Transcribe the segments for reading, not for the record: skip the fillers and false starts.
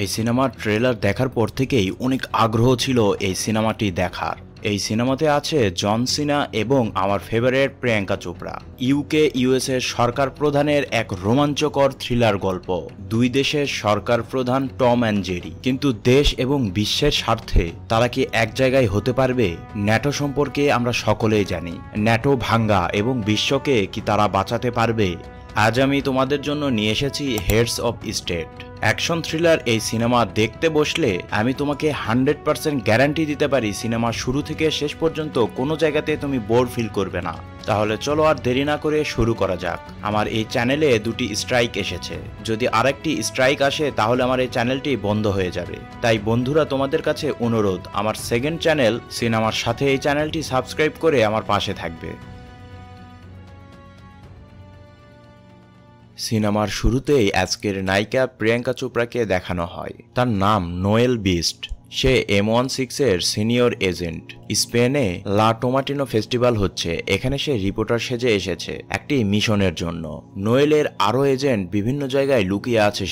এই সিনেমার ট্রেলার দেখার পর থেকেই অনেক আগ্রহ ছিল এই সিনেমাটি দেখার। এই সিনেমাতে আছে জন সিনা এবং আমার favourite Priyanka Chopra. UK USA সরকার প্রধানের এক রোমাঞ্চকর থ্রিলার গল্প। দুই দেশের সরকার প্রধান টম অ্যান্ড জেরি, কিন্তু দেশ এবং বিশ্বের স্বার্থে তারা কি এক জায়গায় হতে পারবে? ন্যাটো সম্পর্কে আমরা সকলেই জানি, ন্যাটো ভাঙ্গা এবং বিশ্বকে কি তারা বাঁচাতে পারবে? আজ আমি তোমাদের জন্য নিয়ে এসেছি heads of state. Action thriller এই সিনেমা দেখতে বসলে আমি তোমাকে 100% গ্যারান্টি দিতে পারি সিনেমা শুরু থেকে শেষ পর্যন্ত কোনো জায়গাতে তুমি বোর ফিল করবে না। তাহলে চলো আর দেরি না করে শুরু করা যাক। আমার এই চ্যানেলে 2টি স্ট্রাইক এসেছে, যদি আরেকটি স্ট্রাইক আসে তাহলে আমার এই চ্যানেলটি বন্ধ হয়ে যাবে। তাই বন্ধুরা, তোমাদের কাছে অনুরোধ, আমার সেকেন্ড চ্যানেল সিনেমার সাথে এই চ্যানেলটি সাবস্ক্রাইব করে আমার পাশে থাকবে। সিনেমার শুরুতেই আজকের নায়িকা প্রিয়াঙ্কা চোপড়াকে দেখানো হয়। তার নাম নোয়েল বিস্ট। সে M16-এর সিনিয়র এজেন্ট। স্পেনে লা টোমাটিনো ফেস্টিভ্যাল হচ্ছে, এখানে সে রিপোর্টার সেজে এসেছে একটি মিশনের জন্য। নোয়েলের আরো এজেন্ট বিভিন্ন জায়গায় লুকিয়ে আছে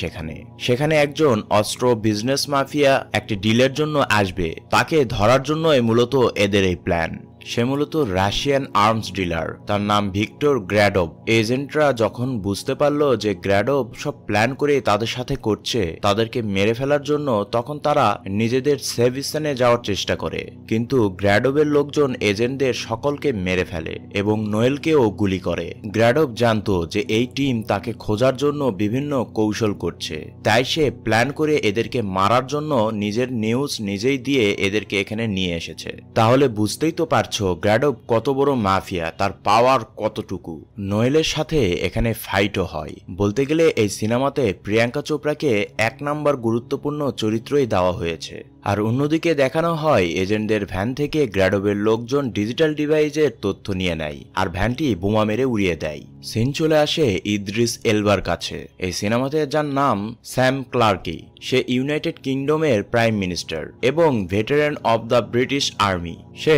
সেখানে একজন অস্ত্র বিজনেস মাফিয়া একটি ডিলের জন্য আসবে, তাকে ধরার জন্যই মূলত এদের এই প্ল্যান। সে মূলত রাশিয়ান আর্মস ডিলার, তার নাম ভিক্টর গ্র্যাডোভ। এজেন্টরা যখন বুঝতে পারলো যে গ্র্যাডোভ সব প্ল্যান করে তাদের সাথে করছে তাদেরকে মেরে ফেলার জন্য, তখন তারা নিজেদের সেফ স্থানে যাওয়ার চেষ্টা করে। কিন্তু গ্র্যাডোভের লোকজন এজেন্টদের সকলকে মেরে ফেলে এবং নোয়েলকেও গুলি করে। গ্র্যাডোভ জানতো যে এই টিম তাকে খোঁজার জন্য বিভিন্ন কৌশল করছে, তাই সে প্ল্যান করে এদেরকে মারার জন্য নিজের নিউজ নিজেই দিয়ে এদেরকে এখানে নিয়ে এসেছে। তাহলে বুঝতেই তো পারছো গ্র্যাডোভ কত বড় মাফিয়া, তার পাওয়ার কতটুকু। নোয়েলের সাথে এখানে ফাইটও হয়। বলতে গেলে এই সিনেমাতে প্রিয়াঙ্কা চোপড়াকে 1 নাম্বার গুরুত্বপূর্ণ চরিত্রই দেওয়া হয়েছে। আর অন্যদিকে দেখানো হয় এজেন্টদের ভ্যান থেকে গ্র্যাডোভের লোকজন ডিজিটাল ডিভাইসের তথ্য নিয়ে নেয় আর ভ্যানটি বোমা মেরে উড়িয়ে দেয়। সিন চলে আসে ইদ্রিস এলবার কাছে। এই সিনেমাতে যার নাম স্যাম ক্লার্কি। সে ইউনাইটেড কিংডমের প্রাইম মিনিস্টার এবং veteran of the British army. সে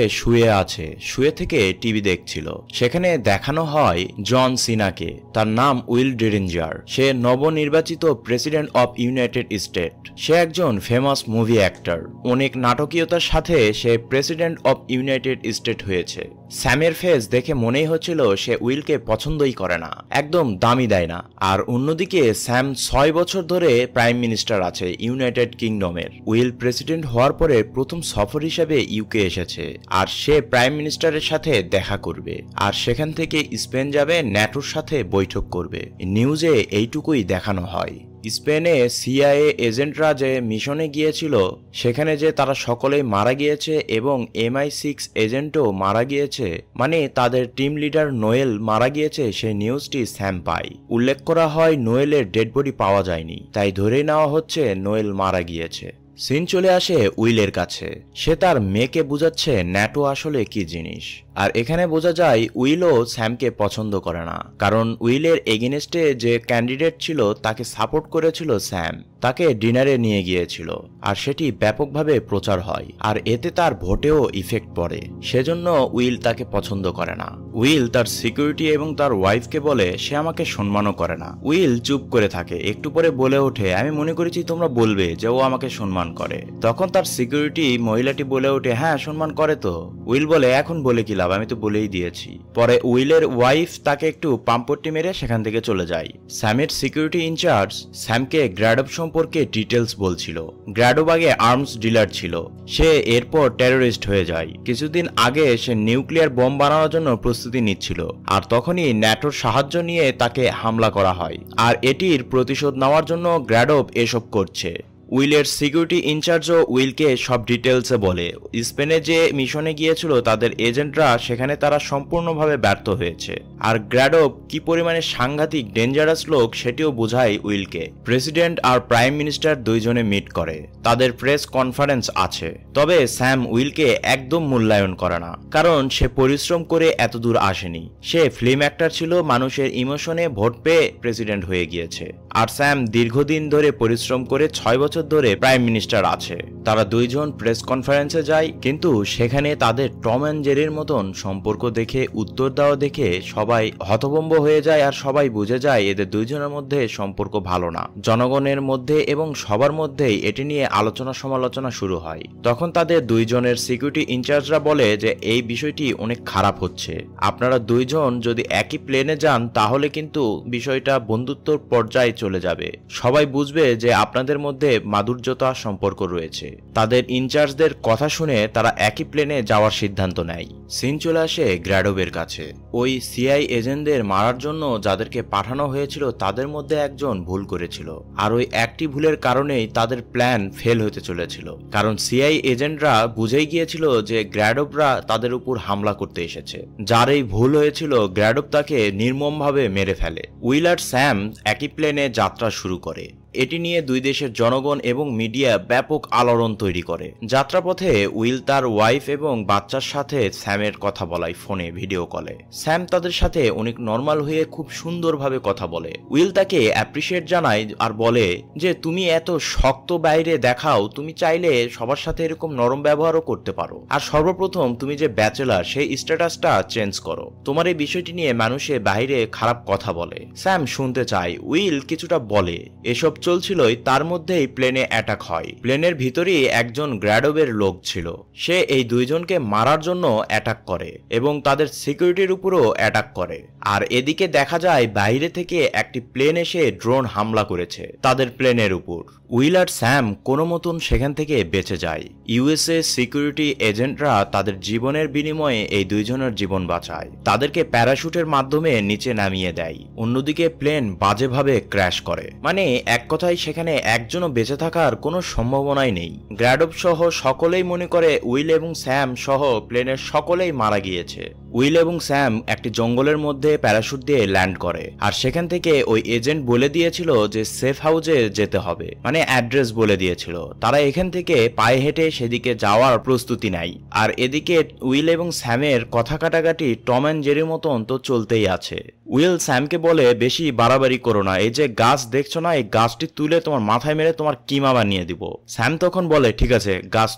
শুয়ে থেকে টিভি দেখছিল। সেখানে দেখানো হয় জন সিনাকে। তার নাম উইল ডেরিঞ্জার। সে নবনির্বাচিত প্রেসিডেন্ট অব ইউনাইটেড স্টেট। সে একজন ফেমাস মুভি অ্যাক্টর। অনেক নাটকীয়তার সাথে সে প্রেসিডেন্ট অব ইউনাইটেড স্টেট হয়েছে। স্যামের ফেস দেখে মনেই হচ্ছিল সে উইলকে পছন্দই করে না, একদম দামি দেয় না। আর অন্যদিকে স্যাম 6 বছর ধরে প্রাইম মিনিস্টার আছে ইউনাইটেড কিংডমের। উইল প্রেসিডেন্ট হওয়ার পরে প্রথম সফর হিসেবে ইউকে এসেছে আর সে প্রাইম মিনিস্টারের সাথে দেখা করবে আর সেখান থেকে স্পেন যাবে, ন্যাটোর সাথে বৈঠক করবে। নিউজে এইটুকুই দেখানো হয়। স্পেনে সিআইএ এজেন্টরা যে মিশনে গিয়েছিল সেখানে যে তারা সকলেই মারা গিয়েছে এবং MI6 এজেন্টও মারা গিয়েছে, মানে তাদের টিম লিডার নোয়েল মারা গিয়েছে, সেই নিউজটি স্যাম পায়। উল্লেখ করা হয় নোয়েলের ডেড বডি পাওয়া যায়নি, তাই ধরে নেওয়া হচ্ছে নোয়েল মারা গিয়েছে। সিন চলে আসে উইলের কাছে। সে তার মেয়েকে বুঝাচ্ছে ন্যাটো আসলে কি জিনিস। আর এখানে বোঝা যায় উইলও স্যামকে পছন্দ করে না, কারণ উইলের এগেনস্টে যে ক্যান্ডিডেট ছিল তাকে সাপোর্ট করেছিল স্যাম, তাকে ডিনারে নিয়ে গিয়েছিল আর সেটি ব্যাপকভাবে প্রচার হয় আর এতে তার ভোটেও ইফেক্ট পড়ে। সেজন্য উইল তাকে পছন্দ করে না। উইল তার সিকিউরিটি এবং তার ওয়াইফকে বলে সে আমাকে সম্মানও করে না। উইল চুপ করে থাকে, একটু পরে বলে ওঠে আমি মনে করেছি তোমরা বলবে যে ও আমাকে সম্মান করে। তখন তার সিকিউরিটি মহিলাটি বলে ওঠে হ্যাঁ সম্মান করে তো। উইল বলে এখন বলে কি লাভ, আমি তো বলেই দিয়েছি। পরে উইলের ওয়াইফ তাকে একটু পাম্পট্টি মেরে সেখান থেকে চলে যায়। স্যামের সিকিউরিটি ইনচার্জ স্যামকে গ্র্যাডোভ সম্পর্কে ডিটেলস বলছিল। গ্র্যাডোভ আগে আর্মস ডিলার ছিল, সে এরপর টেরোরিস্ট হয়ে যায়। কিছুদিন আগে সে নিউক্লিয়ার বোম বানানোর জন্য প্রস্তুতি নিচ্ছিল আর তখনই ন্যাটোর সাহায্য নিয়ে তাকে হামলা করা হয় আর এটির প্রতিশোধ নেওয়ার জন্য গ্র্যাডোভ এসব করছে। উইলের সিকিউরিটি ইনচার্জও উইলকে সব ডিটেলসে বলে স্পেনে যে মিশনে গিয়েছিল তাদের এজেন্টরা সেখানে তারা সম্পূর্ণভাবে ব্যর্থ হয়েছে আর গ্র্যাডোভ কি পরিমাণে সাংঘাতিক ডেঞ্জারাস লোক সেটিও বোঝায় উইলকে। প্রেসিডেন্ট আর প্রাইম মিনিস্টার দুইজনে মিট করে, তাদের প্রেস কনফারেন্স আছে। তবে স্যাম উইলকে একদম মূল্যায়ন করে না, কারণ সে পরিশ্রম করে এত দূর আসেনি। সে ফিল্ম অ্যাক্টর ছিল, মানুষের ইমোশনে ভোট পেয়ে প্রেসিডেন্ট হয়ে গিয়েছে। আর স্যাম দীর্ঘদিন ধরে পরিশ্রম করে 6 বছর বছর ধরে প্রাইম মিনিস্টার আছে। তারা দুইজন প্রেস কনফারেন্সে যায়, কিন্তু সেখানে তাদের টম অ্যান্ড জেরির মতন সম্পর্ক দেখে, উত্তর দেওয়া দেখে সবাই হতভম্ব হয়ে যায় আর সবাই বুঝে যায় এদের দুইজনের মধ্যে সম্পর্ক ভালো না। জনগণের মধ্যে এবং সবার মধ্যেই এটি নিয়ে আলোচনা সমালোচনা শুরু হয়। তখন তাদের দুইজনের সিকিউরিটি ইনচার্জরা বলে যে এই বিষয়টি অনেক খারাপ হচ্ছে, আপনারা দুইজন যদি একই প্লেনে যান তাহলে কিন্তু বিষয়টা বন্ধুত্বর পর্যায়ে চলে যাবে, সবাই বুঝবে যে আপনাদের মধ্যে মাধুর্যতা সম্পর্ক রয়েছে। তাদের ইনচার্জদের কথা শুনে তারা একই প্লেনে যাওয়ার সিদ্ধান্ত নেয়। সিন চলে আসে গ্র্যাডোভের কাছে। ওই সিআই এজেন্টদের মারার জন্য যাদেরকে পাঠানো হয়েছিল তাদের মধ্যে একজন ভুল করেছিল, আর ওই একটি ভুলের কারণেই তাদের প্ল্যান ফেল হতে চলেছিল। কারণ সিআই এজেন্টরা বুঝেই গিয়েছিল যে গ্র্যাডোভরা তাদের উপর হামলা করতে এসেছে। যার এই ভুল হয়েছিল, গ্র্যাডোভ তাকে নির্মমভাবে মেরে ফেলে। উইল আর স্যাম একই প্লেনে যাত্রা শুরু করে। এটি নিয়ে দুই দেশের জনগণ এবং মিডিয়া ব্যাপক আলোড়ন তৈরি করে। যাত্রাপথে উইল তার ওয়াইফ এবং বাচ্চার সাথে স্যামের কথা বলায় ফোনে ভিডিও কলে। স্যাম তাদের সাথে অনেক নর্মাল হয়ে খুব সুন্দরভাবে কথা বলে। উইল তাকে অ্যাপ্রিসিয়েট জানায় আর বলে যে তুমি এত শক্ত বাইরে দেখাও, তুমি চাইলে সবার সাথে এরকম নরম ব্যবহারও করতে পারো, আর সর্বপ্রথম তুমি যে ব্যাচেলার সেই স্ট্যাটাসটা চেঞ্জ করো। তোমার এই বিষয়টি নিয়ে মানুষে বাইরে খারাপ কথা বলে। স্যাম শুনতে চায়, উইল কিছুটা বলে। এসব চলছিলই, তার মধ্যেই প্লেনে অ্যাটাক হয়। প্লেনের ভিতরেই একজন গ্র্যাডোভের লোক ছিল। সে এই দুইজনকে মারার জন্য অ্যাটাক করে এবং তাদের সিকিউরিটির উপরও অ্যাটাক করে। আর এদিকে দেখা যায় বাইরে থেকে একটি প্লেন এসে ড্রোন হামলা করেছে তাদের প্লেনের উপর। উইল আর স্যাম কোনো মতন সেখান থেকে বেঁচে যায়। ইউএসএ সিকিউরিটি এজেন্টরা তাদের জীবনের বিনিময়ে এই দুইজনের জীবন বাঁচায়, তাদেরকে প্যারাশুটের মাধ্যমে নিচে নামিয়ে দেয়। অন্যদিকে প্লেন বাজেভাবে ক্র্যাশ করে। মানে এক কথায় সেখানে একজনও বেঁচে থাকার কোনো সম্ভাবনাই নেই। গ্র্যাডোভ সহ সকলেই মনে করে উইল এবং স্যাম সহ প্লেনের সকলেই মারা গিয়েছে। উইল এবং স্যাম একটি জঙ্গলের মধ্যে প্যারাশুট দিয়ে ল্যান্ড করে, আর সেখান থেকে ওই এজেন্ট বলে দিয়েছিল যে সেফ হাউসে যেতে হবে, মানে অ্যাড্রেস বলে দিয়েছিল। তারা এখান থেকে পায়ে হেঁটে সেদিকে যাওয়ার প্রস্তুতি নাই। আর এদিকে উইল এবং স্যামের কথা কাটাকাটি টম অ্যান্ড জেরির মতন তো চলতেই আছে। উইল স্যামকে বলে বেশি বাড়াবাড়ি করো না, এই যে গাছ দেখছো না, এই গাছটি তুলে তোমার মাথায় মেরে তোমার কিমা বানিয়ে দিব। স্যাম তখন বলে ঠিক আছে গাছ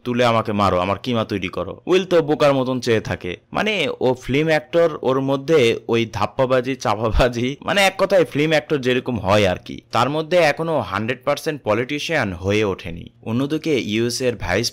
তুলে আমাকে মারো, আমার কিমা তৈরি করো। উইল তো বোকার মতন চেয়ে থাকে। মানে ও ফিল্ম অ্যাক্টর, ওর মধ্যে ওই ধাপ্পাবাজি চাপাবাজি, মানে এক কথায় ফিল্ম অ্যাক্টর যেরকম হয় আর কি, তার মধ্যে এখনো 100% পলিটিশিয়ান হয়ে ওঠেনি। অন্যদিকে ইউএস এর ভাইস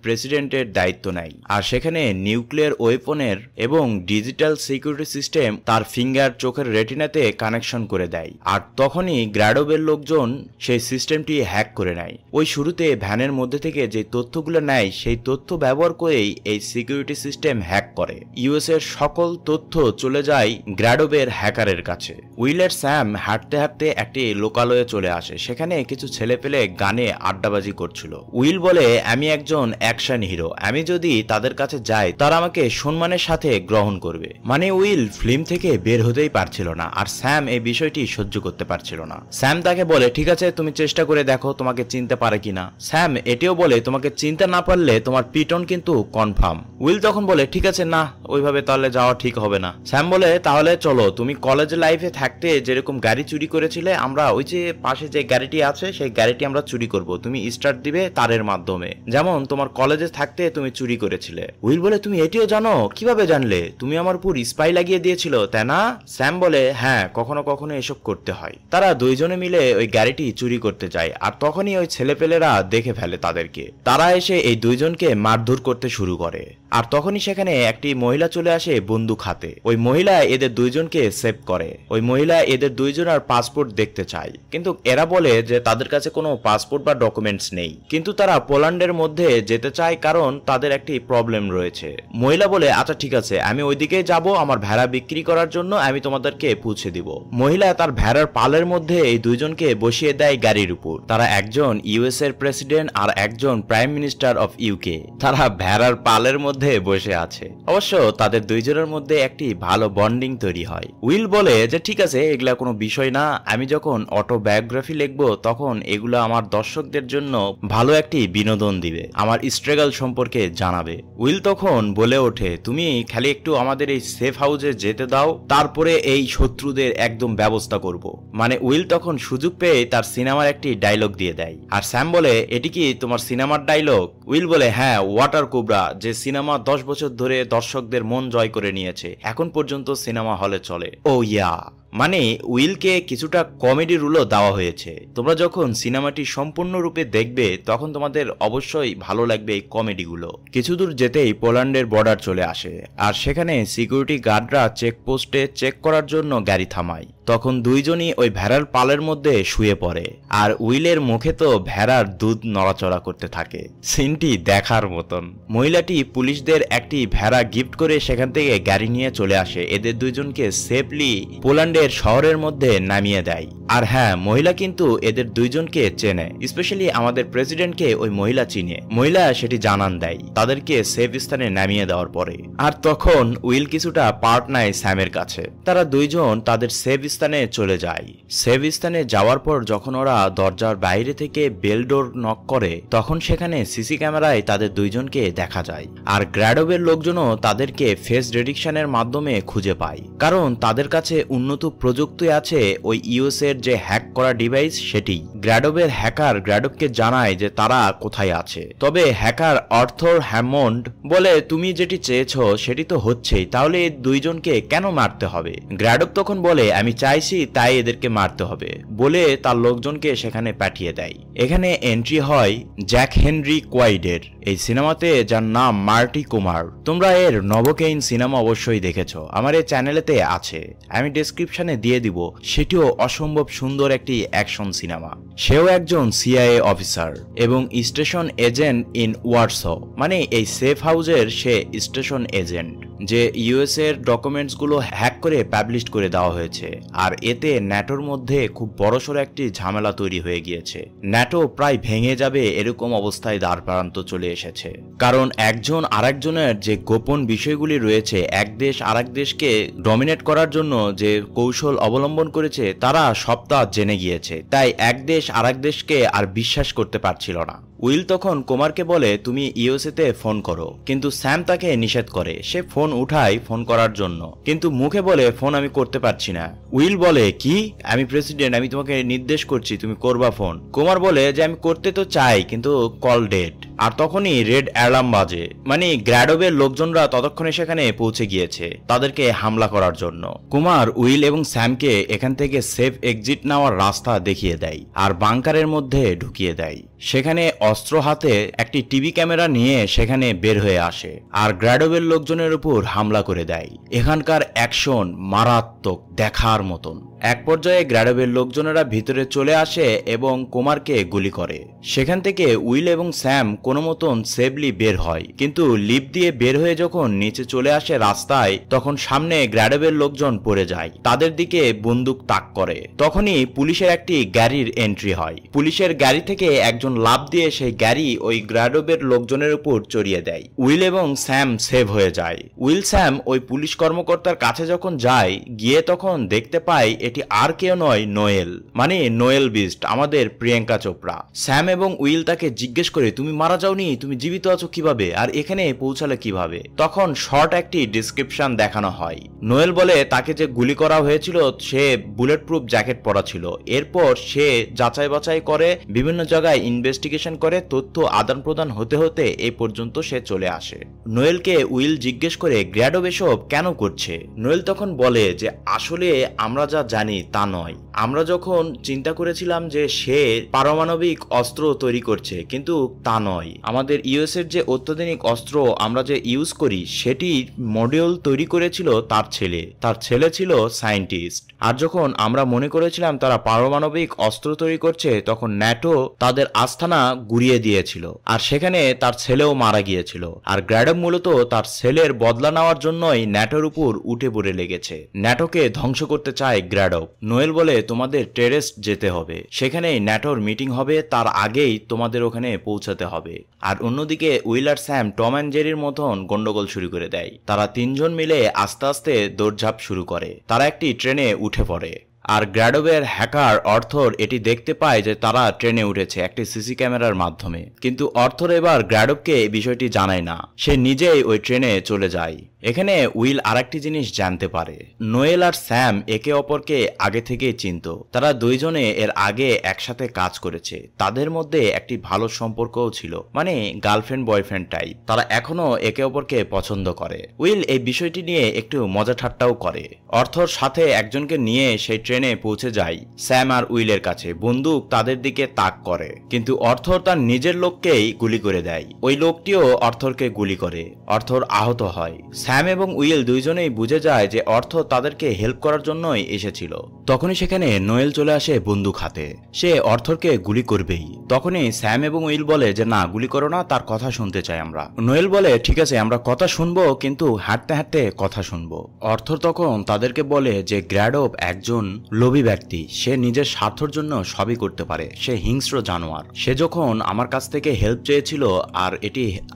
প্রেসিডেন্টের দায়িত্ব নেয়, আর সেখানে নিউক্লিয়ার ওয়েপনের এবং ডিজিটাল সিকিউরিটি সিস্টেম তার ফিঙ্গার চোখের রেটিনাতে কানেকশন করে দেয়। আর তখনই গ্র্যাডোভের লোকজন সেই সিস্টেমটি হ্যাক করে নেয়। ওই শুরুতে ভ্যানের মধ্যে থেকে যে তথ্যগুলো নেয় সেই তথ্য ব্যবহার করেই এই সিকিউরিটি সিস্টেম হ্যাক করে। ইউএস এর সকল তথ্য চলে যায় গ্র্যাডোভের হ্যাকারের কাছে। উইলের স্যাম হাঁটতে হাঁটতে একটি লোকালয়ে চলে আসে। সেখানে কিছু ছেলে পেলে গানে আড্ডাবাজি করছিল। উইল বলে আমি একজন অ্যাকশন হিরো, আমি যদি তাদের কাছে যাই তারা আমাকে সম্মানের সাথে গ্রহণ করবে। মানে উইল ফিল্ম থেকে বের হতেই পারছিল না, আর স্যাম এই বিষয়টি সহ্য করতে পারছিল না। স্যাম তাকে বলে ঠিক আছে তুমি চেষ্টা করে দেখো তোমাকে চিনতে পারে কিনা। স্যাম এটিও বলে তোমাকে চিনতে না পারলে তোমার পিটন কিন্তু কনফার্ম। উইল তখন বলে ঠিক আছে না, ওইভাবে তাহলে যাওয়া ঠিক হবে না। স্যাম বলে তাহলে চলো, তুমি কলেজ লাইফে থাকতে যেরকম গাড়ি চুরি করেছিলে, আমরা ওই যে পাশে যে গাড়িটি আছে সেই গাড়িটি আমরা চুরি করব, তুমি স্টার্ট দিবে তারের মাধ্যমে, যেমন তোমার কলেজে থাকতে তুমি চুরি করেছিলে। উইল বলে তুমি এটিও জানো, কিভাবে জানলে? তুমি আমার উপর স্পাই লাগিয়ে দিয়েছিল তাই না? স্যাম বলে হ্যাঁ, কখনো কখনো এসব করতে হয়। তারা দুইজনে মিলে ওই গাড়িটি চুরি করতে যায়, আর তখনই ওই ছেলেপেলেরা দেখে ফেলে তাদেরকে। তারা এসে এই দুইজনকে মারধর করতে শুরু করে, আর তখনই সেখানে একটি মহিলা চলে আসে বন্দুক হাতে। ওই মহিলা এদের দুইজনকে সেভ করে। ওই মহিলা এদের দুইজনের পাসপোর্ট দেখতে চায়, কিন্তু এরা বলে যে তাদের কাছে কোনো পাসপোর্ট বা ডকুমেন্টস নেই, কিন্তু তারা পোল্যান্ডের মধ্যে যেতে চায় কারণ তাদের একটি প্রবলেম রয়েছে। মহিলা বলে আচ্ছা ঠিক আছে, আমি ওইদিকে যাব, আমার ভেড়া বিক্রি করার জন্য আমি তোমাদেরকে পৌঁছে দিব। মহিলা তার ভেড়ার পালের মধ্যে এই দুইজনকে বসিয়ে দেয় গাড়ির উপর। তারা একজন ইউএস এর প্রেসিডেন্ট আর একজন প্রাইম মিনিস্টার অফ ইউকে। তারা ভেড়ার পালের মধ্যে মধ্যে বসে আছে। অবশ্য তাদের দুইজনের মধ্যে একটি ভালো বন্ডিং তৈরি হয়। উইল বলে যে ঠিক আছে, এগুলা কোনো বিষয় না, আমি যখন অটোবায়োগ্রাফি লিখবো তখন এগুলো আমার দর্শকদের জন্য ভালো একটি বিনোদন দিবে, আমার স্ট্রাগল সম্পর্কে জানাবে। উইল তখন বলে ওঠে, তুমি খালি একটু আমাদের এই সেফ হাউসে যেতে দাও, তারপরে এই শত্রুদের একদম ব্যবস্থা করব। মানে উইল তখন সুযোগ পেয়ে তার সিনেমার একটি ডায়লগ দিয়ে দেয়। আর স্যাম বলে, এটি কি তোমার সিনেমার ডায়লগ? উইল বলে, হ্যাঁ, ওয়াটার কোবরা, যে সিনেমা 10 বছর ধরে দর্শকদের মন জয় করে নিয়েছে, এখন পর্যন্ত সিনেমা হলে চলে। ও ইয়া, মানে উইলকে কিছুটা কমেডি রুলও দেওয়া হয়েছে। তোমরা যখন সিনেমাটি সম্পূর্ণরূপে দেখবে তখন তোমাদের অবশ্যই ভালো লাগবে এই কমেডিগুলো। কিছু দূর যেতেই পোল্যান্ডের বর্ডার চলে আসে, আর সেখানে সিকিউরিটি গার্ডরা চেকপোস্টে চেক করার জন্য গাড়ি থামায়। তখন দুইজনই ওই ভেড়ার পালের মধ্যে শুয়ে পড়ে, আর উইলের মুখে তো ভেড়ার দুধ নড়াচড়া করতে থাকে। সিনটি দেখার মতন। মহিলাটি পুলিশদের একটি ভেড়া গিফট করে সেখান থেকে গাড়ি নিয়ে চলে আসে, এদের দুইজনকে সেফলি পোল্যান্ডের শহরের মধ্যে নামিয়ে দেয়। আর হ্যাঁ, মহিলা কিন্তু এদের দুইজনকে চেনে, স্পেশালি আমাদের প্রেসিডেন্টকে ওই মহিলা চিনে। মহিলা সেটি জানান দেয় তাদেরকে সেফ স্থানে নামিয়ে দেওয়ার পরে। আর তখন উইল কিছুটা পার্ট নেয় স্যামের কাছে। তারা দুইজন তাদের সেফ স্থানে চলে যায়। সেফ স্থানে যাওয়ার পর যখন ওরা দরজার বাইরে থেকে বেল ডোর নক করে, তখন সেখানে সিসি ক্যামেরায় তাদের দুইজনকে দেখা যায়। আর গ্র্যাডোভের লোকজনও তাদেরকে ফেস ডিটেকশনের মাধ্যমে খুঁজে পায়, কারণ তাদের কাছে উন্নত প্রযুক্তি আছে ওই ইউএস এর যে হ্যাক করা ডিভাইস সেটি। গ্র্যাডোভের হ্যাকার গ্র্যাডোভকে জানায় যে তারা কোথায় আছে। তবে হ্যাকার আর্থার হ্যামন্ড বলে, তুমি যেটি চেয়েছো সেটি তো হচ্ছেই, তাহলে এই দুইজনকে কেন মারতে হবে? গ্র্যাডোভ তখন বলে, আমি চাইছি তাই এদেরকে মারতে হবে, বলে তার লোকজনকে সেখানে পাঠিয়ে দেয়। এখানে এন্ট্রি হয় জ্যাক হেনরি কোয়াইডের এই সিনেমাতে, যার নাম মার্টি কুমার। তোমরা এর নভোকেইন সিনেমা অবশ্যই দেখেছো, আমার এই চ্যানেলেতে আছে, আমি ডেসক্রিপশনে দিয়ে দিব। সেটিও অসম্ভব সুন্দর একটি অ্যাকশন সিনেমা। সেও একজন সিআইএ অফিসার এবং স্টেশন এজেন্ট ইন ওয়ার্সো, মানে এই সেফ হাউসের সে স্টেশন এজেন্ট, যে ইউএস এর ডকুমেন্টস গুলো হ্যাক করে পাবলিশ করে দেওয়া হয়েছে। আর এতে ন্যাটোর মধ্যে খুব বড়সড় একটি ঝামেলা তৈরি হয়ে গিয়েছে। ন্যাটো প্রায় ভেঙে যাবে এরকম অবস্থায় দ্বার প্রান্ত চলে এসেছে, কারণ একজন আরেকজনের যে গোপন বিষয়গুলি রয়েছে, এক দেশ আরেক দেশকে ডমিনেট করার জন্য যে কৌশল অবলম্বন করেছে, তারা সবটা জেনে গিয়েছে। তাই এক দেশ আরেক দেশকে আর বিশ্বাস করতে পারছিল না। উইল তখন কুমারকে বলে, তুমি ইউএসএ তে ফোন করো, কিন্তু স্যাম তাকে নিষেধ করে। সে ফোন উঠায় ফোন করার জন্য, কিন্তু মুখে বলে, ফোন আমি করতে পারছি না। উইল বলে, কি? আমি প্রেসিডেন্ট, আমি তোমাকে নির্দেশ করছি, তুমি করবা ফোন। কুমার বলে যে আমি করতে তো চাই, কিন্তু কল ডেড। আর তখনই রেড অ্যালার্ম বাজে, মানে গ্র্যাডোভের লোকজনরা ততক্ষণে সেখানে পৌঁছে গিয়েছে তাদেরকে হামলা করার জন্য। কুমার উইল এবং স্যামকে এখান থেকে সেফ এক্সিট নেওয়ার রাস্তা দেখিয়ে দেয়, আর বাংকারের মধ্যে ঢুকিয়ে দেয়। সেখানে অস্ত্র হাতে একটি টিভি ক্যামেরা নিয়ে সেখানে বের হয়ে আসে, আর গ্র্যাডোভের লোকজনের উপর হামলা করে দেয়। এখানকার অ্যাকশন মারাত্মক, দেখার মতন। এক পর্যায়ে গ্র্যাডোভের লোকজনেরা ভিতরে চলে আসে এবং কুমারকে গুলি করে। সেখান থেকে উইল এবং স্যাম কোনো মতন সেফলি বের হয়, কিন্তু লিফট দিয়ে বের হয়ে যখন নিচে চলে আসে রাস্তায়, তখন সামনে গ্র্যাডোভের লোকজন পড়ে যায়, তাদের দিকে বন্দুক তাক করে। তখনই পুলিশের একটি গাড়ির এন্ট্রি হয়। পুলিশের গাড়ি থেকে একজন লাফ দিয়ে সেই গাড়ি ওই গ্র্যাডোভের লোকজনের উপর চড়িয়ে দেয়। উইল এবং স্যাম সেভ হয়ে যায়। উইল স্যাম ওই পুলিশ কর্মকর্তার কাছে যখন যায়, গিয়ে তখন দেখতে পায় এটি আর কেউ নয়, নোয়েল, মানে নোয়েল বিস্ট, আমাদের প্রিয়াঙ্কা চোপড়া। স্যাম এবং উইল তাকে জিজ্ঞেস করে, তুমি মারা যাওনি, তুমি জীবিত আছো কিভাবে, আর এখানে পৌঁছালে কিভাবে? তখন শর্ট একটি ডিসক্রিপশন দেখানো হয়। নোয়েল বলে তাকে যে গুলি করা হয়েছিল সে বুলেট প্রুফ জ্যাকেট পরা ছিল। এরপর সে যাচাই বাছাই করে, বিভিন্ন জায়গায় ইনভেস্টিগেশন করে, তথ্য আদান প্রদান হতে হতে এই পর্যন্ত সে চলে আসে। নোয়েলকে উইল জিজ্ঞেস করে, গ্র্যাডোভ এসব কেন করছে? নোয়েল তখন বলে যে আসলে আমরা যা জানি তা নয়। আমরা যখন চিন্তা করেছিলাম যে সে পারমাণবিক অস্ত্র তৈরি করছে, কিন্তু তা নয়। আমাদের ইউএস এর যে অত্যাধুনিক অস্ত্র আমরা যে ইউজ করি, সেটি মডিউল তৈরি করেছিল তার ছেলে। তার ছেলে ছিল সায়েন্টিস্ট। আর যখন আমরা মনে করেছিলাম তারা পারমাণবিক অস্ত্র তৈরি করছে, তখন ন্যাটো তাদের আস্তানা গুড়িয়ে দিয়েছিল, আর সেখানে তার ছেলেও মারা গিয়েছিল। আর গ্র্যাডোভ মূলত তার ছেলের বদলা নেওয়ার জন্যই ন্যাটোর উপর উঠে পড়ে লেগেছে। ন্যাটোকে ধ্বংস করতে চায় গ্র্যাডোভ। নোয়েল বলে, তোমাদের টেরেস্ট যেতে হবে, সেখানেই ন্যাটোর মিটিং হবে, তার আগেই তোমাদের ওখানে পৌঁছাতে হবে। আর অন্যদিকে উইল আর স্যাম টম অ্যান্ড জেরির মতন গন্ডগোল শুরু করে দেয়। তারা তিনজন মিলে আস্তে আস্তে দৌড়ঝাঁপ শুরু করে। তারা একটি ট্রেনে উঠে পড়ে আর গ্র্যাডোবের হ্যাকার অর্থর এটি দেখতে পায় যে তারা ট্রেনে উঠেছে একটি সিসি ক্যামেরার মাধ্যমে। কিন্তু অর্থর এবার গ্র্যাডোবকে এই বিষয়টি জানায় না, সে নিজেই ওই ট্রেনে চলে যায়। এখানে উইল আরেকটি জিনিস জানতে পারে, নোয়েল আর স্যাম একে অপরকে আগে থেকেই চিনত। তারা দুইজনে এর আগে একসাথে কাজ করেছে, তাদের মধ্যে একটি ভালো সম্পর্কও ছিল, মানে গার্লফ্রেন্ড বয়ফ্রেন্ড টাইপ। তারা এখনো একে অপরকে পছন্দ করে। উইল এই বিষয়টি নিয়ে একটু মজা ঠাট্টাও করে। অর্থর সাথে একজনকে নিয়ে সেই ট্রেনে পৌঁছে যায় স্যাম আর উইলের কাছে। বন্দুক তাদের দিকে তাক করে, কিন্তু অর্থর তার নিজের লোককেই গুলি করে দেয়। ওই লোকটিও অর্থরকে গুলি করে, অর্থর আহত হয়। স্যাম এবং উইল দুইজনেই বুঝে যায় যে অর্থ তাদেরকে হেল্প করার জন্যই এসেছিল। তখনই সেখানে নোয়েল চলে আসে বন্দুক হাতে, সে অর্থরকে গুলি করবেই। তখনই স্যাম এবং উইল বলে যে না, গুলি করো না, তার কথা শুনতে চাই আমরা। নোয়েল বলে ঠিক আছে, আমরা কথা শুনবো, কিন্তু হাঁটতে হাঁটতে কথা শুনবো। অর্থর তখন তাদেরকে বলে যে গ্র্যাডোব একজন লোভী ব্যক্তি, সে নিজের স্বার্থের জন্য সবই করতে পারে, সে হিংস্র জানোয়ার। সে যখন আমার কাছ থেকে হেল্প চেয়েছিল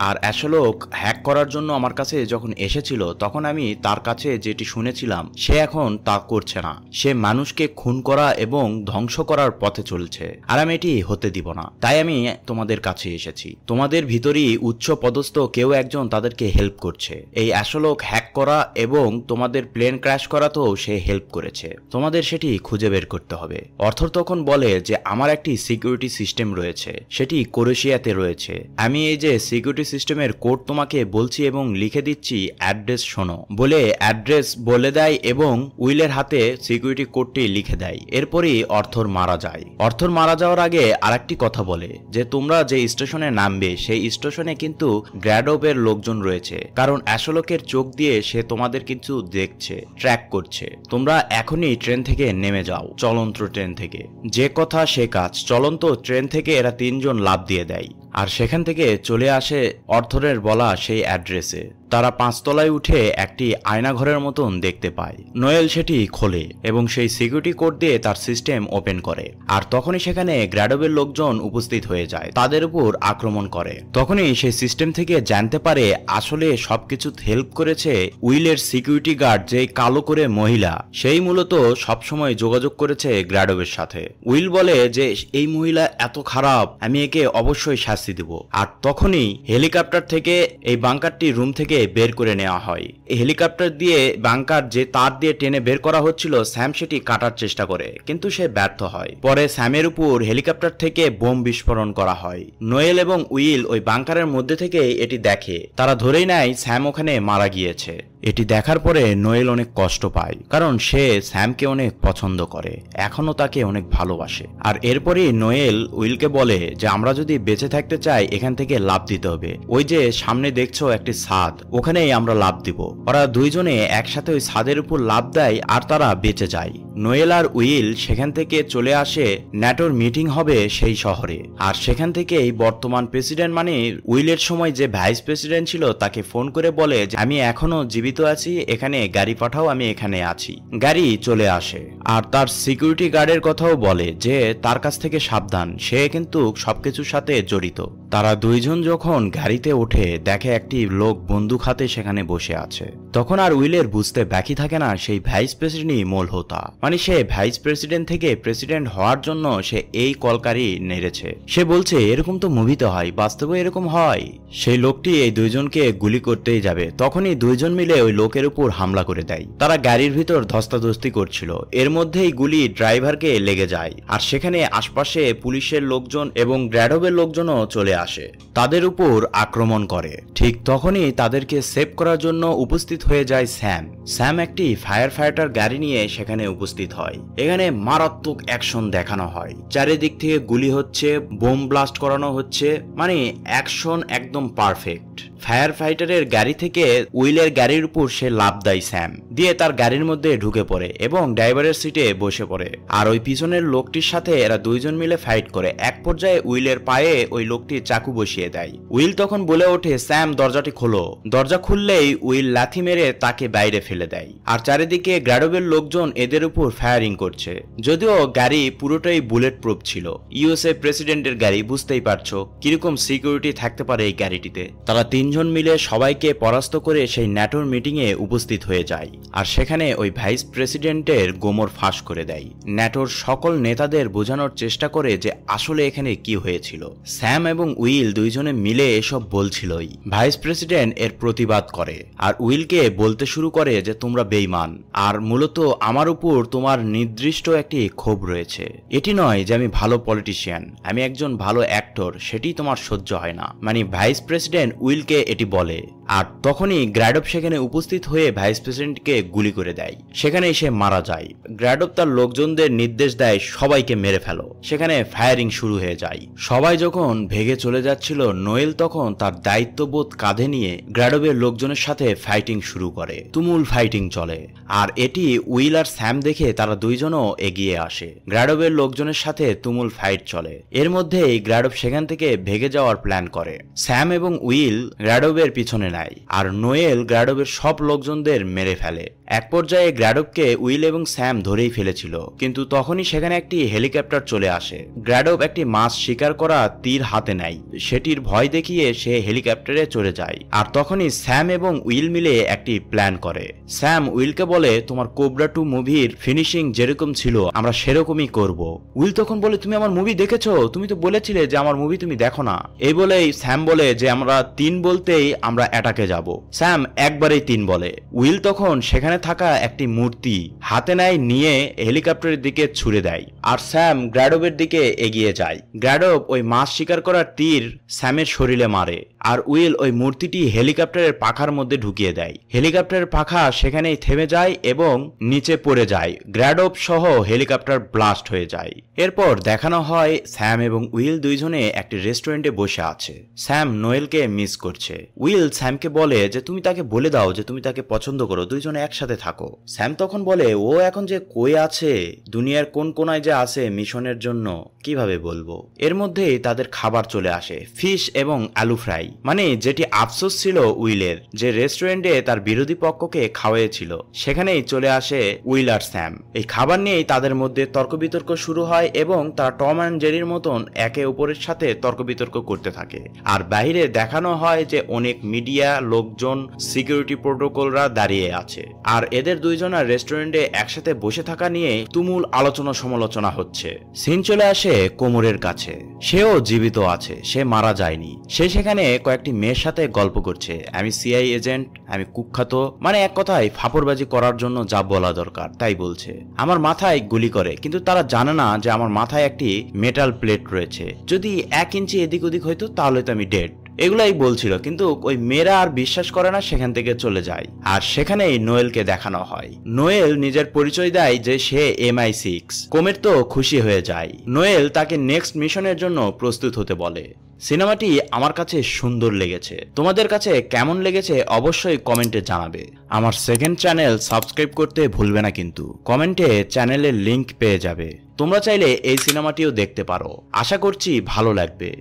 আর অ্যাশলোক হ্যাক করার জন্য আমার কাছে যখন এসেছিল, তখন আমি তার কাছে যেটি শুনেছিলাম সে এখন তা করছে না। সে মানুষকে খুন করা এবং ধ্বংস করার পথে চলছে, আর আমি এটি হতে দিব না। তাই আমি তোমাদের কাছে এসেছি। তোমাদের ভিতরেই উচ্চ পদস্থ কেউ একজন তাদেরকে হেল্প করছে। এই অ্যাশলোক হ্যাক করা এবং তোমাদের প্লেন ক্র্যাশ করাতেও সে হেল্প করেছে, তোমাদের সেটি খুঁজে বের করতে হবে। অর্থর তখন বলে যে আমার একটি সিকিউরিটি সিস্টেম রয়েছে, সেটি ক্রোয়েশিয়াতে রয়েছে। আমি এই যে সিকিউরিটি সিস্টেমের কোড তোমাকে বলছি এবং লিখে দিচ্ছি, অ্যাড্রেস শোনো। বলে অ্যাড্রেস বলে দেয় এবং উইলের হাতে সিকিউরিটি কোডটি লিখে দেয়। এরপরই অর্থর মারা যায়। অর্থর মারা যাওয়ার আগে আরেকটি কথা বলে যে তোমরা যে স্টেশনে নামবে সেই স্টেশনে কিন্তু গ্র্যাডোবের লোকজন রয়েছে, কারণ অ্যাশলোকের চোখ দিয়ে সে তোমাদের কিছু দেখছে, ট্র্যাক করছে। তোমরা এখনই ট্রেন থেকে নেমে যাও, চলন্ত ট্রেন থেকে। যে কথা সে কাজ। চলন্ত ট্রেন থেকে এরা তিনজন লাফ দিয়ে দেয় আর সেখান থেকে চলে আসে অর্থরের বলা সেই অ্যাড্রেসে। তারা 5 তলায় উঠে একটি আয়নাঘরের মতন দেখতে পায়। নোয়েল সেটি খোলে এবং সেই সিকিউরিটি কোড দিয়ে তার সিস্টেম ওপেন করে। আর তখনই সেখানে গ্র্যাডোবের লোকজন উপস্থিত হয়ে যায়, তাদের উপর আক্রমণ করে। তখনই সেই সিস্টেম থেকে জানতে পারে আসলে সবকিছু হেল্প করেছে উইলের সিকিউরিটি গার্ড, যে কালো করে মহিলা, সেই মূলত সবসময় যোগাযোগ করেছে গ্র্যাডোবের সাথে। উইল বলে যে এই মহিলা এত খারাপ, আমি একে অবশ্যই শাস্তি দেব। আর তখনই হেলিকপ্টার থেকে এই বাংকারটি রুম থেকে বের করে নেওয়া হয়। এই হেলিকপ্টার দিয়ে বাংকার যে তার দিয়ে টেনে বের করা হচ্ছিল, স্যাম সেটি কাটার চেষ্টা করে, কিন্তু সে ব্যর্থ হয়। পরে স্যামের উপর হেলিকপ্টার থেকে বোম বিস্ফোরণ করা হয়। নোয়েল এবং উইল ওই বাংকারের মধ্যে থেকে এটি দেখে। তারা ধরেই নেয় স্যাম ওখানে মারা গিয়েছে। এটি দেখার পরে নোয়েল অনেক কষ্ট পায়, কারণ সে স্যামকে অনেক পছন্দ করে, এখনো তাকে অনেক ভালোবাসে। আর এরপরই নোয়েল উইলকে বলে যে আমরা যদি বেঁচে থাকতে চাই এখান থেকে লাফ দিতে হবে। ওই যে সামনে দেখছো একটি ছাদ, ওখানেই আমরা লাফ দিব। ওরা দুইজনে একসাথে ওই ছাদের উপর লাফ দেয় আর তারা বেঁচে যায়। নোয়েল আর উইল সেখান থেকে চলে আসে ন্যাটোর মিটিং হবে সেই শহরে। আর সেখান থেকেই বর্তমান প্রেসিডেন্ট, মানে উইলের সময় যে ভাইস প্রেসিডেন্ট ছিল, তাকে ফোন করে বলে যে আমি এখনো জীবিত আছি, এখানে গাড়ি পাঠাও, আমি এখানে আছি। গাড়ি চলে আসে আর তার সিকিউরিটি গার্ডের কথাও বলে যে তার কাছ থেকে সাবধান, সে কিন্তু সবকিছুর সাথে জড়িত। তারা দুইজন যখন গাড়িতে ওঠে দেখে একটি লোক বন্দুক হাতে সেখানে বসে আছে। তখন আর উইলের বুঝতে বাকি থাকে না সেই ভাইস প্রেসিডেন্টই মূল হোতা, মানে সে ভাইস প্রেসিডেন্ট থেকে প্রেসিডেন্ট হওয়ার জন্য সে এই কলকারি নেড়েছে। সে বলছে এরকম তো মুভিতে হয়, বাস্তবে এরকম হয়। সেই লোকটি এই দুইজনকে গুলি করতেই যাবে, তখনই দুইজন মিলে ওই লোকের উপর হামলা করে দেয়। তারা গাড়ির ভিতর ধস্তাধস্তি করছিল, এর মধ্যেই গুলি ড্রাইভারকে লেগে যায়। আর সেখানে আশপাশে পুলিশের লোকজন এবং গ্র্যাডোবের লোকজনও চলে আসে, তাদের উপর আক্রমণ করে। ঠিক তখনই তাদেরকে সেভ করার জন্য উপস্থিত হয়ে যায় স্যাম। স্যাম একটি ফায়ার ফাইটার গাড়ি নিয়ে সেখানে উপস্থিত হয়। এখানে মারাত্মক অ্যাকশন দেখানো হয়, চারিদিক থেকে গুলি হচ্ছে, বোম ব্লাস্ট করানো হচ্ছে, মানে অ্যাকশন একদম পারফেক্ট। ফায়ার ফাইটারের গাড়ি থেকে উইলের গাড়ির উপর সে লাফ দেয় স্যাম, দিয়ে তার গাড়ির মধ্যে ঢুকে পড়ে এবং ড্রাইভারের সিটে বসে পড়ে। আর ওই পিছনের লোকটির সাথে এরা দুইজন মিলে ফাইট করে। এক পর্যায়ে উইলের পায়ে ওই লোকটি চাকু বসিয়ে দেয়। উইল তখন বলে ওঠে, স্যাম দরজাটি খোলো। দরজা খুললেই উইল লাথি মেরে তাকে বাইরে ফেলে দেয়। আর চারিদিকে গ্র্যাডোভের লোকজন এদের উপর ফায়ারিং করছে। যদিও গাড়ি পুরোটাই বুলেট প্রুফ ছিল, ইউএসএ প্রেসিডেন্টের গাড়ি, বুঝতেই পারছো কিরকম সিকিউরিটি থাকতে পারে এই গাড়িটিতে। তারা তিনজন মিলে সবাইকে পরাস্ত করে সেই ন্যাটোর মিটিং এ উপস্থিত হয়ে যায়। আর সেখানে ওই ভাইস প্রেসিডেন্টের গোমর ফাঁস করে দেয়। ন্যাটোর সকল নেতাদের বোঝানোর চেষ্টা করে যে আসলে এখানে কি হয়েছিল। স্যাম এবং উইল দুইজনে মিলে এসব বলছিলই। ভাইস প্রেসিডেন্ট এর প্রতিবাদ করে আর উইলকে বলতে শুরু করে যে তোমরা বেঈমান, আর মূলত আমার উপর তোমার নির্দিষ্ট একটি ক্ষোভ রয়েছে। এটি নয় যে আমি ভালো পলিটিশিয়ান, আমি একজন ভালো অ্যাক্টর, সেটি তোমার সহ্য হয় না। মানে ভাইস প্রেসিডেন্ট উইলকে এটি বলে। আর তখনই গ্র্যাডোভ সেখানে উপস্থিত হয়ে ভাইস প্রেসিডেন্টকে গুলি করে দেয়। সেখানেই সে মারা যায়। গ্র্যাডোভ তার লোকজনদের নির্দেশ দেয় সবাইকে মেরে ফেলো। সেখানে ফায়ারিং শুরু হয়ে যায়। সবাই যখন ভেগে চলে যাচ্ছিল, নোয়েল তখন তার দায়িত্ববোধ কাঁধে নিয়ে গ্র্যাডোভের লোকজনের সাথে ফাইটিং শুরু করে। তুমুল ফাইটিং চলে। আর এটি উইল আর স্যাম দেখে তারা দুইজনও এগিয়ে আসে। গ্র্যাডোভের লোকজনের সাথে তুমুল ফাইট চলে। এর মধ্যেই গ্র্যাডোভ সেখান থেকে ভেগে যাওয়ার প্ল্যান করে। স্যাম এবং উইল গ্র্যাডোভের পিছনে নেয় আর নোয়েল গ্র্যাডোভের সব লোকজনদের মেরে ফেলে। এক পর্যায়ে গ্র্যাডোভকে উইল এবং স্যাম ধরেই ফেলেছিল, কিন্তু তখনই সেখানে একটি হেলিকপ্টার চলে আসে। গ্র্যাডোভ একটি মাছ শিকার করা তীর হাতে নেয়, সেটির ভয় দেখিয়ে সে হেলিকপ্টারে চলে যায়। আর তখনই স্যাম এবং উইল মিলে একটি প্ল্যান করে। স্যাম উইলকে বলে, তোমার কোবরা 2 মুভির ফিনিশিং যেরকম ছিল আমরা সেরকমই করব। উইল তখন বলে, তুমি আমার মুভি দেখেছো? তুমি তো বলেছিলে যে আমার মুভি তুমি দেখো না। এই বলেই স্যাম বলে যে আমরা 3 বলতেই আমরা অ্যাটাকে যাব। স্যাম একবারেই 3 বলে। উইল তখন সেখানে থাকা একটি মূর্তি হাতে নেয়, নিয়ে হেলিকপ্টারের দিকে ছুড়ে দেয়। আর স্যাম গ্র্যাডোভের দিকে এগিয়ে যায়। গ্র্যাডোভ ওই মাছ শিকার করার তীর স্যামের শরীরে মারে আর উইল ওই মূর্তিটি হেলিকপ্টারের পাখার মধ্যে ঢুকিয়ে দেয়। হেলিকপ্টারের পাখা সেখানেই থেমে যায় এবং নিচে পড়ে যায়। গ্র্যাডোভ সহ হেলিকপ্টার ব্লাস্ট হয়ে যায়। এরপর দেখানো হয় স্যাম এবং উইল দুইজনে একটি রেস্টুরেন্টে বসে আছে। স্যাম নোয়েলকে মিস করছে। উইল স্যামকে বলে যে তুমি তাকে বলে দাও যে তুমি তাকে পছন্দ করো, দুইজনে একসাথে থাকো। স্যাম তখন বলে, ও এখন যে কই আছে, দুনিয়ার কোন কোনায় যে আছে মিশনের জন্য, কিভাবে বলবো। এর মধ্যেই তাদের খাবার চলে আসে, ফিশ এবং আলু ফ্রাই। মানে যেটি আফসোস ছিল উইলের, যে রেস্টুরেন্টে তার বিরোধী পক্ষকে খাওয়াইছিল, সেখানেই চলে আসে উইল আর স্যাম। এই খাবার নিয়েই তাদের মধ্যে তর্ক বিতর্ক শুরু হয় এবং তারা টম অ্যান্ড জেরির মতন একে অপরের সাথে তর্ক বিতর্ক করতে থাকে। আর বাইরে দেখানো হয় যে অনেক মিডিয়া লোকজন, সিকিউরিটি প্রোটোকলরা দাঁড়িয়ে আছে। আর এদের দুইজনের রেস্টুরেন্টে একসাথে বসে থাকা নিয়ে তুমুল আলোচনা সমালোচনা হচ্ছে। সিন চলে আসে কোমরের কাছে। সেও জীবিত আছে, সে মারা যায়নি। সে সেখানে কয়েকটি মেয়ের সাথে গল্প করছে, আমি সিআই এজেন্ট, আমি কুখ্যাত, মানে এক কথায় ফাপড়বাজি করার জন্য যা বলা দরকার তাই বলছে। আমার মাথায় গুলি করে, কিন্তু তারা জানে না যে আমার মাথায় একটি মেটাল প্লেট রয়েছে, যদি 1 ইঞ্চি এদিক ওদিক হইতো তাহলে তো আমি ডেড। এগুলাই বলছিল, কিন্তু ওই মেয়েরা আর বিশ্বাস করে না, সেখান থেকে চলে যায়। আর সেখানেই নোয়েলকে দেখানো হয়। নোয়েল নিজের পরিচয় দেয় যে সে MI6। কোমের তো খুশি হয়ে যায়। নোয়েল তাকে নেক্সট মিশনের জন্য প্রস্তুত হতে বলে। সিনেমাটি আমার কাছে সুন্দর লেগেছে। তোমাদের কাছে কেমন লেগেছে অবশ্যই কমেন্টে জানাবে। আমার সেকেন্ড চ্যানেল সাবস্ক্রাইব করতে ভুলবে না, কিন্তু কমেন্টে চ্যানেলের লিংক পেয়ে যাবে। তোমরা চাইলে এই সিনেমাটিও দেখতে পারো, আশা করছি ভালো লাগবে।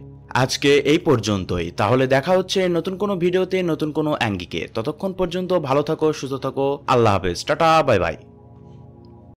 আজকে এই পর্যন্তই, তাহলে দেখা হচ্ছে নতুন কোনো ভিডিওতে নতুন কোনো অ্যাঙ্গিকে। ততক্ষণ পর্যন্ত ভালো থাকো, সুস্থ থাকো, আল্লাহ হাফেজ, টাটা, বাই বাই।